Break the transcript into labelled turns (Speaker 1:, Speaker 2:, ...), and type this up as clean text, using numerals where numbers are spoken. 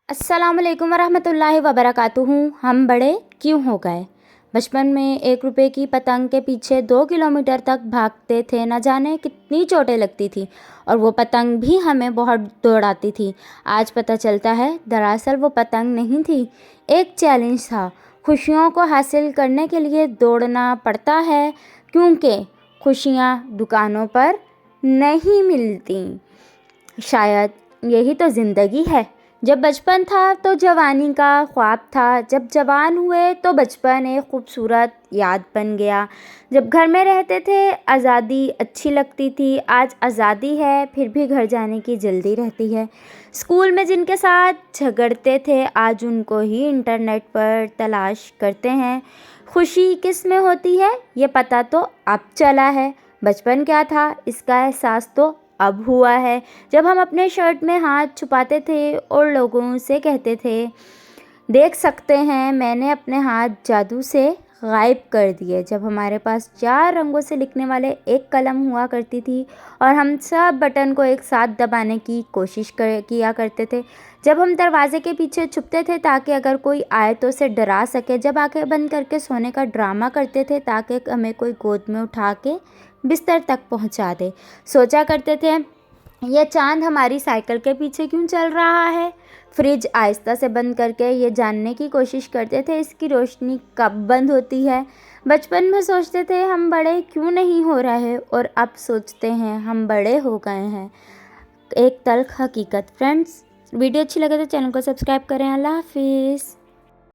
Speaker 1: अस्सलाम वालेकुम वरहमतुल्लाहि वबरकातुहू। हम बड़े क्यों हो गए। बचपन में 1 रुपए की पतंग के पीछे 2 किलोमीटर तक भागते थे, न जाने कितनी चोटें लगती थी और वो पतंग भी हमें बहुत दौड़ाती थी। आज पता चलता है दरअसल वो पतंग नहीं थी, एक चैलेंज था। खुशियों को हासिल करने के लिए दौड़ना पड़ता है, क्योंकि खुशियाँ दुकानों पर नहीं मिलती। शायद यही तो ज़िंदगी है। जब बचपन था तो जवानी का ख्वाब था, जब जवान हुए तो बचपन एक खूबसूरत याद बन गया। जब घर में रहते थे आज़ादी अच्छी लगती थी, आज आज़ादी है फिर भी घर जाने की जल्दी रहती है। स्कूल में जिनके साथ झगड़ते थे आज उनको ही इंटरनेट पर तलाश करते हैं। खुशी किस में होती है ये पता तो अब चला है, बचपन क्या था इसका एहसास तो अब हुआ है। जब हम अपने शर्ट में हाथ छुपाते थे और लोगों से कहते थे, देख सकते हैं मैंने अपने हाथ जादू से गायब कर दिए। जब हमारे पास 4 रंगों से लिखने वाले एक कलम हुआ करती थी और हम सब बटन को एक साथ दबाने की कोशिश किया करते थे। जब हम दरवाजे के पीछे छुपते थे ताकि अगर कोई आए तो उसे डरा सके। जब आंखें बंद करके सोने का ड्रामा करते थे ताकि हमें कोई गोद में उठा के बिस्तर तक पहुंचा दे। सोचा करते थे यह चांद हमारी साइकिल के पीछे क्यों चल रहा है। फ्रिज आहिस्ता से बंद करके ये जानने की कोशिश करते थे इसकी रोशनी कब बंद होती है। बचपन में सोचते थे हम बड़े क्यों नहीं हो रहे और अब सोचते हैं हम बड़े हो गए हैं। एक तल्ख हकीकत। फ्रेंड्स, वीडियो अच्छी लगे तो चैनल को सब्सक्राइब करें। अल्लाह हाफिज़।